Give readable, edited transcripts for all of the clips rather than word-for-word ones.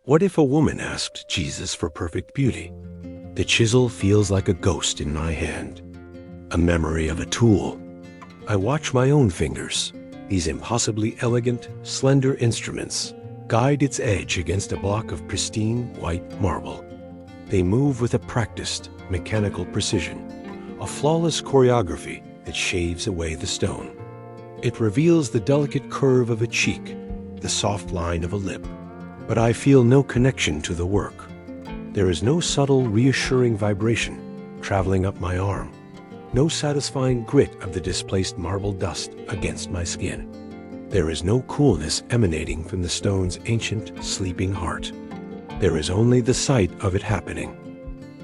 What if a woman asked Jesus for perfect beauty? The chisel feels like a ghost in my hand, a memory of a tool. I watch my own fingers, these impossibly elegant, slender instruments, guide its edge against a block of pristine white marble. They move with a practiced, mechanical precision, a flawless choreography that shaves away the stone. It reveals the delicate curve of a cheek, the soft line of a lip. But I feel no connection to the work. There is no subtle, reassuring vibration traveling up my arm, no satisfying grit of the displaced marble dust against my skin. There is no coolness emanating from the stone's ancient, sleeping heart. There is only the sight of it happening.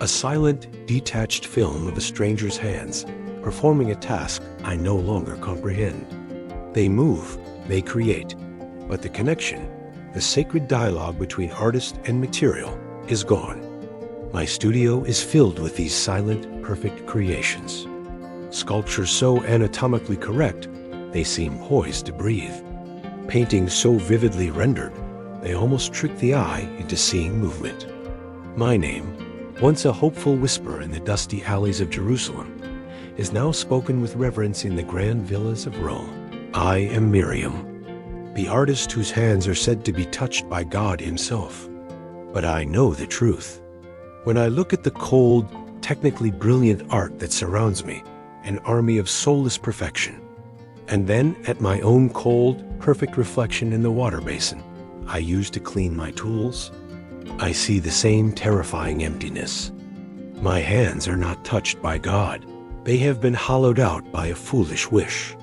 A silent, detached film of a stranger's hands, performing a task I no longer comprehend. They move, they create, but the connection, the sacred dialogue between artist and material, is gone. My studio is filled with these silent, perfect creations. Sculptures so anatomically correct, they seem poised to breathe. Paintings so vividly rendered, they almost trick the eye into seeing movement. My name, once a hopeful whisper in the dusty alleys of Jerusalem, is now spoken with reverence in the grand villas of Rome. I am Miriam, the artist whose hands are said to be touched by God himself. But I know the truth. When I look at the cold, technically brilliant art that surrounds me, an army of soulless perfection, and then at my own cold, perfect reflection in the water basin I use to clean my tools, I see the same terrifying emptiness. My hands are not touched by God. They have been hollowed out by a foolish wish.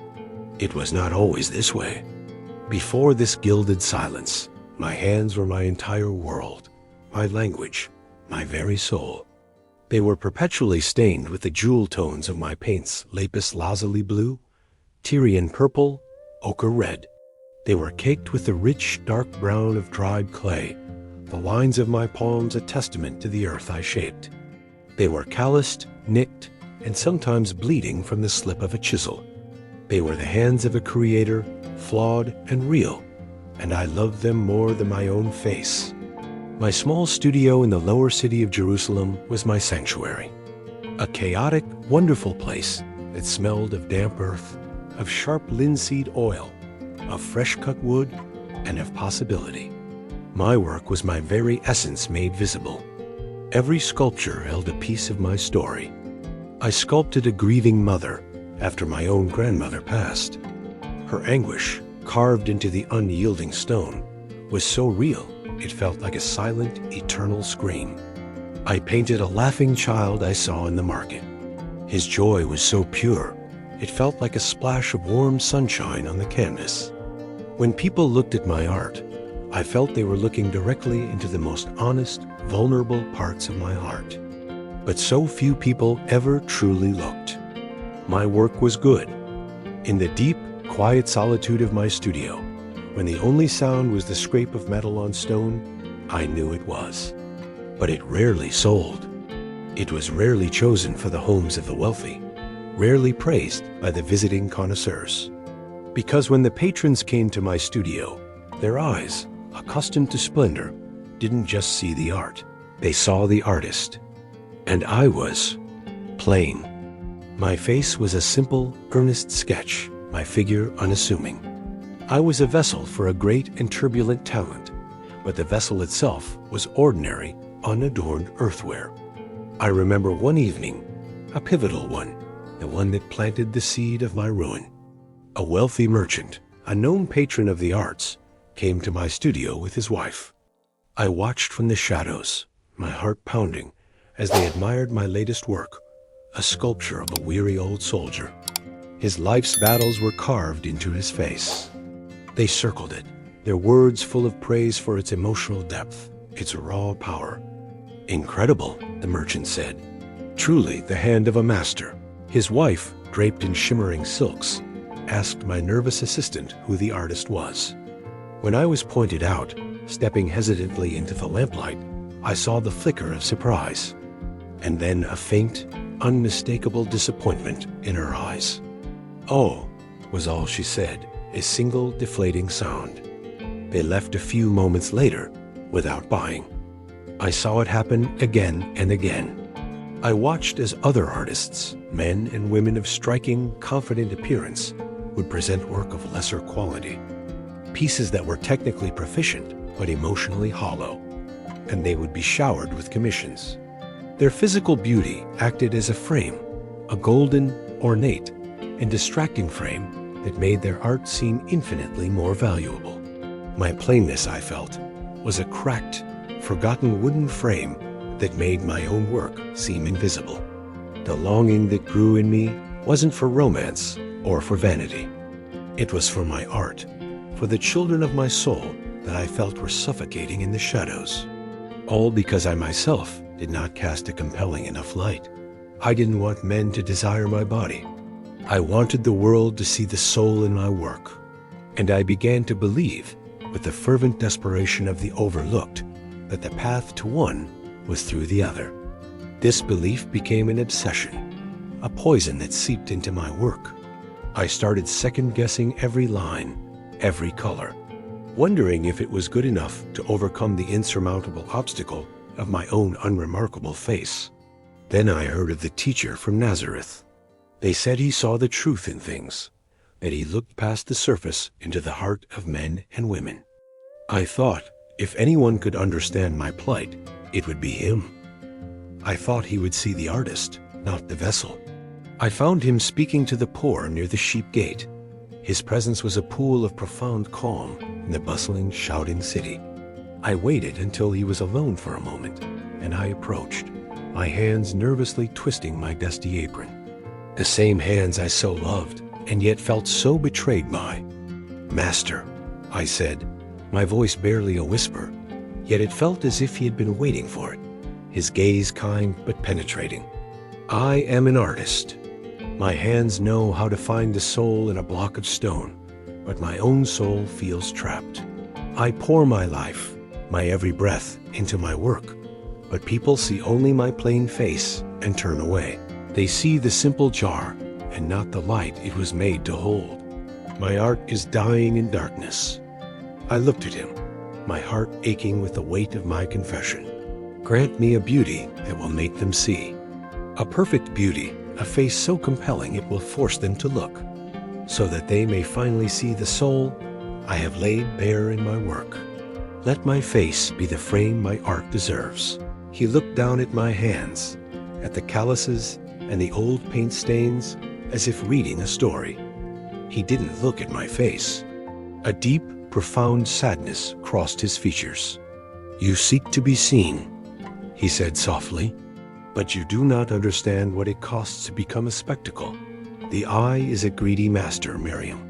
It was not always this way. Before this gilded silence, my hands were my entire world, my language, my very soul. They were perpetually stained with the jewel tones of my paints: lapis lazuli blue, Tyrian purple, ochre red. They were caked with the rich, dark brown of dried clay, the lines of my palms a testament to the earth I shaped. They were calloused, nicked, and sometimes bleeding from the slip of a chisel. They were the hands of a creator, flawed and real, and I loved them more than my own face. My small studio in the lower city of Jerusalem was my sanctuary. A chaotic, wonderful place that smelled of damp earth, of sharp linseed oil, of fresh-cut wood, and of possibility. My work was my very essence made visible. Every sculpture held a piece of my story. I sculpted a grieving mother after my own grandmother passed. Her anguish, carved into the unyielding stone, was so real it felt like a silent, eternal scream. I painted a laughing child I saw in the market. His joy was so pure, it felt like a splash of warm sunshine on the canvas. When people looked at my art, I felt they were looking directly into the most honest, vulnerable parts of my heart. But so few people ever truly looked. My work was good. In the deep, quiet solitude of my studio, when the only sound was the scrape of metal on stone, I knew it was. But it rarely sold. It was rarely chosen for the homes of the wealthy, rarely praised by the visiting connoisseurs. Because when the patrons came to my studio, their eyes, accustomed to splendor, didn't just see the art. They saw the artist. And I was plain. My face was a simple, earnest sketch, my figure unassuming. I was a vessel for a great and turbulent talent, but the vessel itself was ordinary, unadorned earthenware. I remember one evening, a pivotal one, the one that planted the seed of my ruin. A wealthy merchant, a known patron of the arts, came to my studio with his wife. I watched from the shadows, my heart pounding, as they admired my latest work, a sculpture of a weary old soldier. His life's battles were carved into his face. They circled it, their words full of praise for its emotional depth, its raw power. "Incredible," the merchant said. "Truly the hand of a master." His wife, draped in shimmering silks, asked my nervous assistant who the artist was. When I was pointed out, stepping hesitantly into the lamplight, I saw the flicker of surprise, and then a faint, unmistakable disappointment in her eyes. "Oh," was all she said, a single deflating sound. They left a few moments later, without buying. I saw it happen again and again. I watched as other artists, men and women of striking, confident appearance, would present work of lesser quality, pieces that were technically proficient but emotionally hollow, and they would be showered with commissions. Their physical beauty acted as a frame, a golden, ornate, and distracting frame that made their art seem infinitely more valuable. My plainness, I felt, was a cracked, forgotten wooden frame that made my own work seem invisible. The longing that grew in me wasn't for romance or for vanity. It was for my art, for the children of my soul that I felt were suffocating in the shadows. All because I myself did not cast a compelling enough light. I didn't want men to desire my body. I wanted the world to see the soul in my work. And I began to believe, with the fervent desperation of the overlooked, that the path to one was through the other. This belief became an obsession, a poison that seeped into my work. I started second-guessing every line, every color, wondering if it was good enough to overcome the insurmountable obstacle of my own unremarkable face. Then I heard of the teacher from Nazareth. They said he saw the truth in things, that he looked past the surface into the heart of men and women. I thought, if anyone could understand my plight, it would be him. I thought he would see the artist, not the vessel. I found him speaking to the poor near the sheep gate. His presence was a pool of profound calm in the bustling, shouting city. I waited until he was alone for a moment, and I approached, my hands nervously twisting my dusty apron. The same hands I so loved, and yet felt so betrayed by. "Master," I said, my voice barely a whisper, yet it felt as if he had been waiting for it, his gaze kind but penetrating. "I am an artist. My hands know how to find the soul in a block of stone, but my own soul feels trapped. I pour my life, my every breath, into my work, but people see only my plain face and turn away. They see the simple jar and not the light it was made to hold. My art is dying in darkness." I looked at him, my heart aching with the weight of my confession. "Grant me a beauty that will make them see. A perfect beauty, a face so compelling it will force them to look, so that they may finally see the soul I have laid bare in my work. Let my face be the frame my art deserves." He looked down at my hands, at the calluses and the old paint stains, as if reading a story. He didn't look at my face. A deep, profound sadness crossed his features. "You seek to be seen," he said softly, "but you do not understand what it costs to become a spectacle. The eye is a greedy master, Miriam.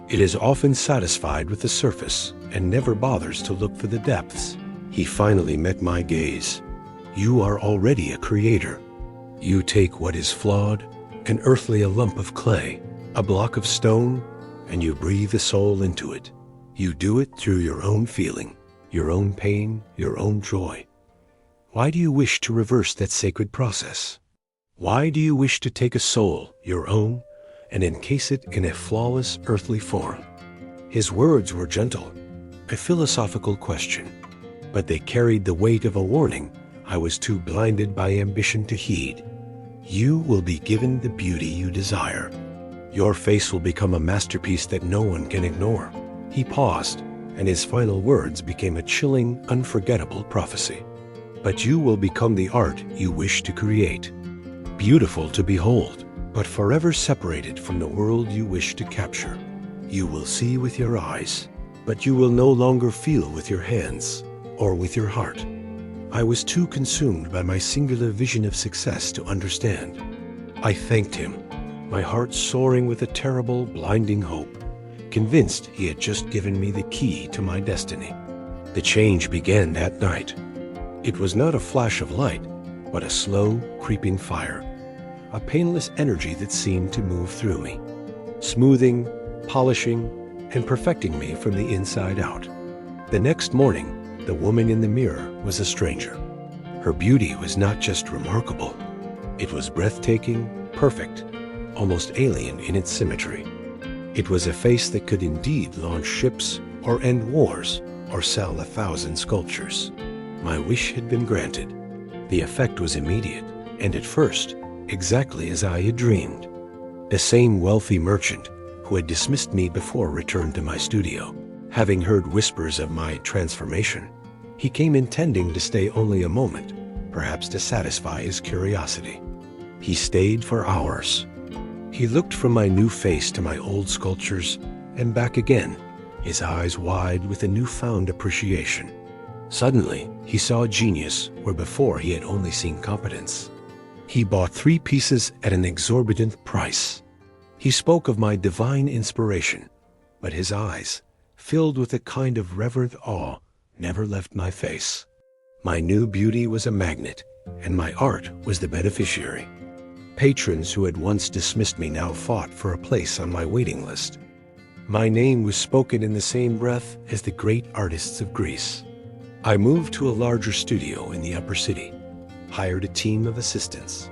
It is often satisfied with the surface and never bothers to look for the depths." He finally met my gaze. "You are already a creator. You take what is flawed, an earthly a lump of clay, a block of stone, and you breathe a soul into it. You do it through your own feeling, your own pain, your own joy. Why do you wish to reverse that sacred process? Why do you wish to take a soul, your own, and encase it in a flawless earthly form?" His words were gentle, a philosophical question, but they carried the weight of a warning I was too blinded by ambition to heed. "You will be given the beauty you desire. Your face will become a masterpiece that no one can ignore." He paused, and his final words became a chilling, unforgettable prophecy. "But you will become the art you wish to create. Beautiful to behold, but forever separated from the world you wish to capture. You will see with your eyes, but you will no longer feel with your hands or with your heart." I was too consumed by my singular vision of success to understand. I thanked him, my heart soaring with a terrible, blinding hope, convinced he had just given me the key to my destiny. The change began that night. It was not a flash of light, but a slow, creeping fire, a painless energy that seemed to move through me, smoothing, polishing, and perfecting me from the inside out. The next morning, the woman in the mirror was a stranger. Her beauty was not just remarkable. It was breathtaking, perfect, almost alien in its symmetry. It was a face that could indeed launch ships or end wars, or sell 1,000 sculptures. My wish had been granted. The effect was immediate, and at first, exactly as I had dreamed. The same wealthy merchant who had dismissed me before returned to my studio. Having heard whispers of my transformation, he came intending to stay only a moment, perhaps to satisfy his curiosity. He stayed for hours. He looked from my new face to my old sculptures and back again, his eyes wide with a newfound appreciation. Suddenly, he saw genius where before he had only seen competence. He bought 3 pieces at an exorbitant price. He spoke of my divine inspiration, but his eyes, filled with a kind of reverent awe, never left my face. My new beauty was a magnet, and my art was the beneficiary. Patrons who had once dismissed me now fought for a place on my waiting list. My name was spoken in the same breath as the great artists of Greece. I moved to a larger studio in the upper city, hired a team of assistants.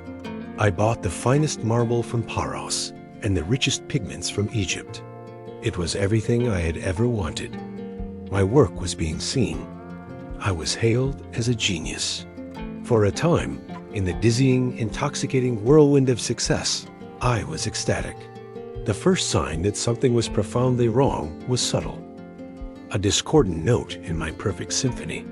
I bought the finest marble from Paros and the richest pigments from Egypt. It was everything I had ever wanted. My work was being seen. I was hailed as a genius. For a time, in the dizzying, intoxicating whirlwind of success, I was ecstatic. The first sign that something was profoundly wrong was subtle. A discordant note in my perfect symphony.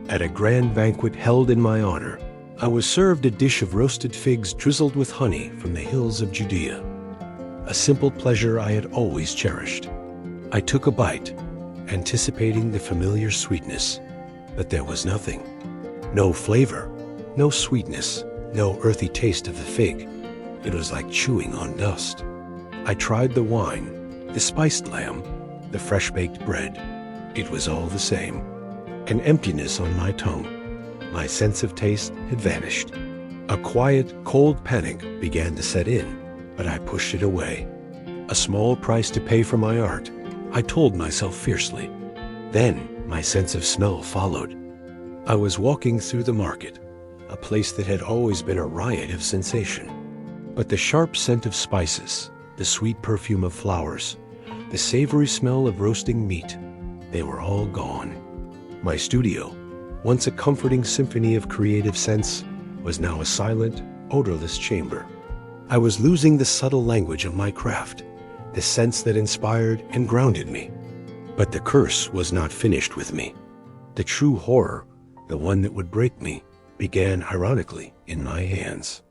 At a grand banquet held in my honor, I was served a dish of roasted figs drizzled with honey from the hills of Judea. A simple pleasure I had always cherished. I took a bite, anticipating the familiar sweetness, but there was nothing. No flavor, no sweetness, no earthy taste of the fig. It was like chewing on dust. I tried the wine, the spiced lamb, the fresh-baked bread. It was all the same. An emptiness on my tongue. My sense of taste had vanished. A quiet, cold panic began to set in, but I pushed it away. A small price to pay for my art, I told myself fiercely. Then my sense of smell followed. I was walking through the market, a place that had always been a riot of sensation. But the sharp scent of spices, the sweet perfume of flowers, the savory smell of roasting meat, they were all gone. My studio, once a comforting symphony of creative sense, was now a silent, odorless chamber. I was losing the subtle language of my craft, the sense that inspired and grounded me. But the curse was not finished with me. The true horror, the one that would break me, began ironically in my hands.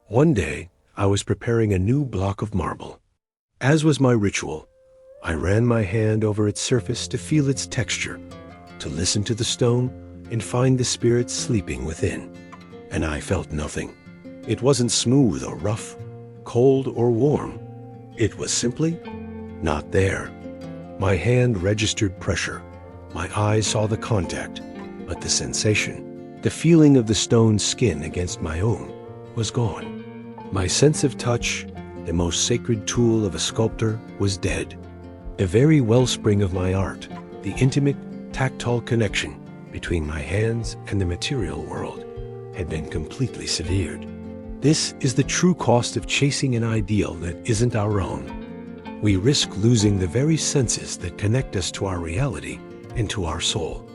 One day, I was preparing a new block of marble. As was my ritual, I ran my hand over its surface to feel its texture, to listen to the stone and find the spirit sleeping within. And I felt nothing. It wasn't smooth or rough, cold or warm. It was simply not there. My hand registered pressure. My eyes saw the contact, but the sensation, the feeling of the stone's skin against my own, was gone. My sense of touch, the most sacred tool of a sculptor, was dead. The very wellspring of my art, the intimate, tactile connection between my hands and the material world, had been completely severed. This is the true cost of chasing an ideal that isn't our own. We risk losing the very senses that connect us to our reality and to our soul.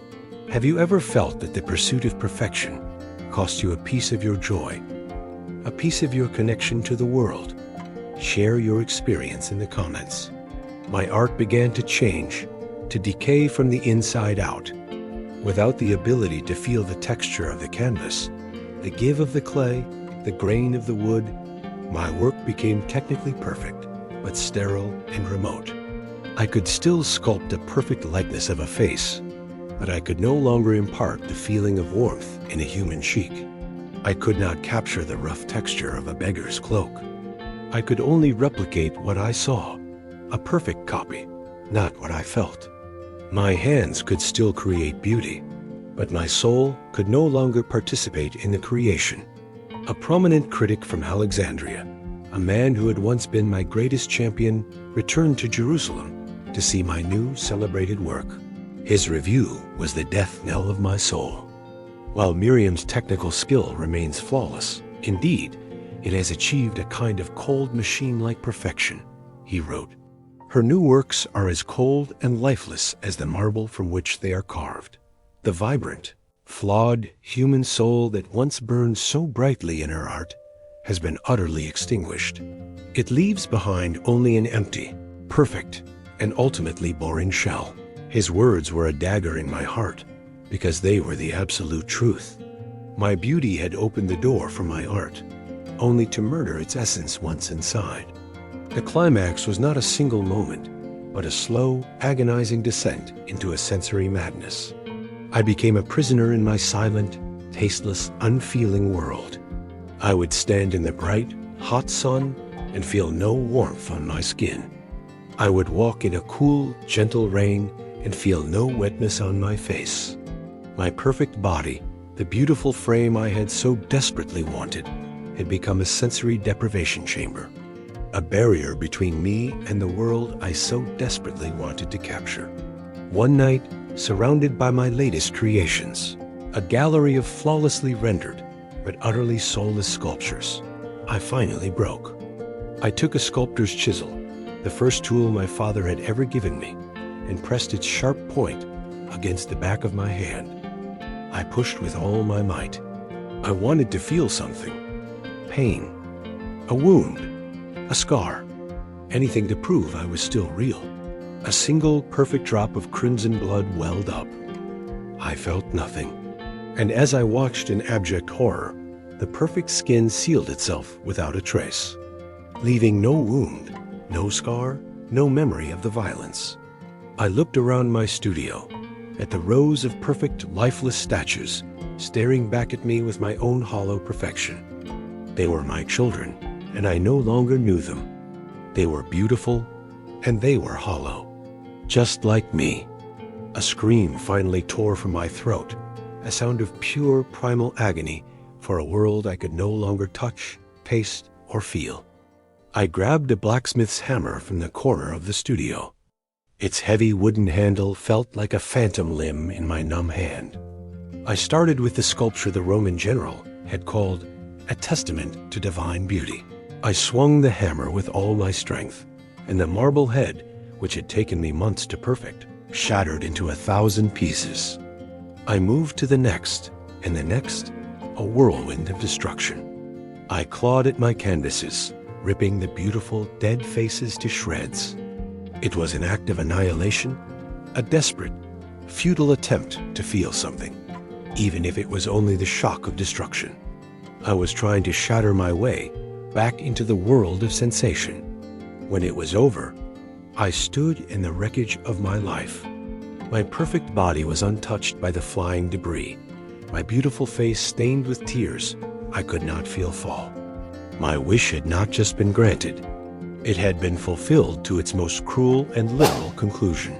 Have you ever felt that the pursuit of perfection cost you a piece of your joy, a piece of your connection to the world? Share your experience in the comments. My art began to change, to decay from the inside out. Without the ability to feel the texture of the canvas, the give of the clay, the grain of the wood, my work became technically perfect, but sterile and remote. I could still sculpt a perfect likeness of a face, but I could no longer impart the feeling of warmth in a human cheek. I could not capture the rough texture of a beggar's cloak. I could only replicate what I saw, a perfect copy, not what I felt. My hands could still create beauty, but my soul could no longer participate in the creation. A prominent critic from Alexandria, a man who had once been my greatest champion, returned to Jerusalem to see my new celebrated work. His review was the death knell of my soul. While Miriam's technical skill remains flawless, indeed, it has achieved a kind of cold machine-like perfection, he wrote. Her new works are as cold and lifeless as the marble from which they are carved. The vibrant, flawed human soul that once burned so brightly in her art has been utterly extinguished. It leaves behind only an empty, perfect, and ultimately boring shell. His words were a dagger in my heart because they were the absolute truth. My beauty had opened the door for my art, only to murder its essence once inside. The climax was not a single moment, but a slow, agonizing descent into a sensory madness. I became a prisoner in my silent, tasteless, unfeeling world. I would stand in the bright, hot sun and feel no warmth on my skin. I would walk in a cool, gentle rain and feel no wetness on my face. My perfect body, the beautiful frame I had so desperately wanted, had become a sensory deprivation chamber, a barrier between me and the world I so desperately wanted to capture. One night, surrounded by my latest creations, a gallery of flawlessly rendered but utterly soulless sculptures, I finally broke. I took a sculptor's chisel, the first tool my father had ever given me, and pressed its sharp point against the back of my hand. I pushed with all my might. I wanted to feel something. Pain, a wound, a scar, anything to prove I was still real. A single perfect drop of crimson blood welled up. I felt nothing. And as I watched in abject horror, the perfect skin sealed itself without a trace, leaving no wound, no scar, no memory of the violence. I looked around my studio, at the rows of perfect, lifeless statues, staring back at me with my own hollow perfection. They were my children, and I no longer knew them. They were beautiful, and they were hollow, just like me. A scream finally tore from my throat, a sound of pure primal agony for a world I could no longer touch, taste, or feel. I grabbed a blacksmith's hammer from the corner of the studio. Its heavy wooden handle felt like a phantom limb in my numb hand. I started with the sculpture the Roman general had called a testament to divine beauty. I swung the hammer with all my strength, and the marble head, which had taken me months to perfect, shattered into 1,000 pieces. I moved to the next, and the next, a whirlwind of destruction. I clawed at my canvases, ripping the beautiful dead faces to shreds. It was an act of annihilation, a desperate, futile attempt to feel something, even if it was only the shock of destruction. I was trying to shatter my way back into the world of sensation. When it was over, I stood in the wreckage of my life. My perfect body was untouched by the flying debris. My beautiful face stained with tears I could not feel fall. My wish had not just been granted, it had been fulfilled to its most cruel and literal conclusion.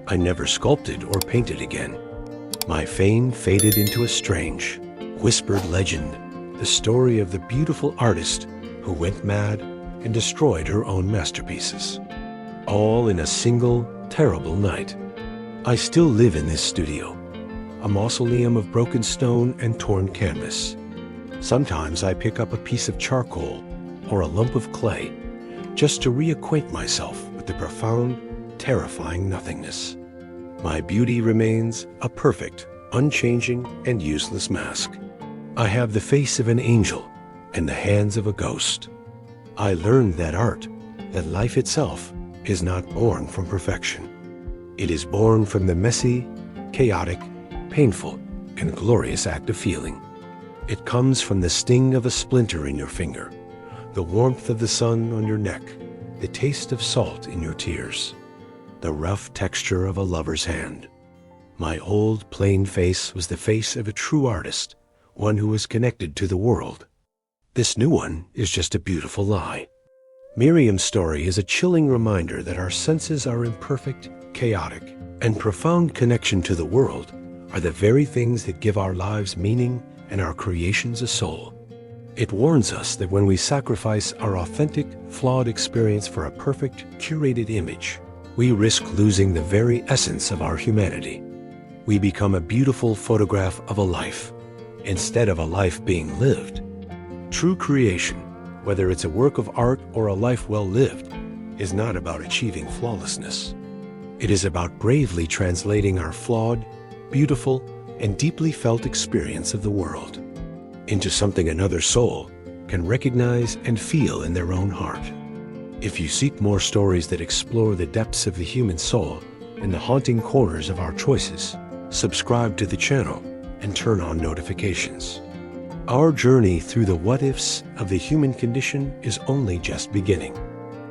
I never sculpted or painted again. My fame faded into a strange, whispered legend, the story of the beautiful artist who went mad and destroyed her own masterpieces. All in a single, terrible night. I still live in this studio, a mausoleum of broken stone and torn canvas. Sometimes I pick up a piece of charcoal or a lump of clay just to reacquaint myself with the profound, terrifying nothingness. My beauty remains a perfect, unchanging, and useless mask. I have the face of an angel and the hands of a ghost. I learned that art, that life itself, is not born from perfection. It is born from the messy, chaotic, painful, and glorious act of feeling. It comes from the sting of a splinter in your finger, the warmth of the sun on your neck, the taste of salt in your tears, the rough texture of a lover's hand. My old, plain face was the face of a true artist, one who was connected to the world. This new one is just a beautiful lie. Miriam's story is a chilling reminder that our senses are imperfect, chaotic, and profound connection to the world are the very things that give our lives meaning and our creations a soul. It warns us that when we sacrifice our authentic, flawed experience for a perfect, curated image, we risk losing the very essence of our humanity. We become a beautiful photograph of a life, instead of a life being lived. True creation, whether it's a work of art or a life well lived, is not about achieving flawlessness. It is about bravely translating our flawed, beautiful, and deeply felt experience of the world into something another soul can recognize and feel in their own heart. If you seek more stories that explore the depths of the human soul and the haunting corners of our choices, subscribe to the channel and turn on notifications. Our journey through the what-ifs of the human condition is only just beginning.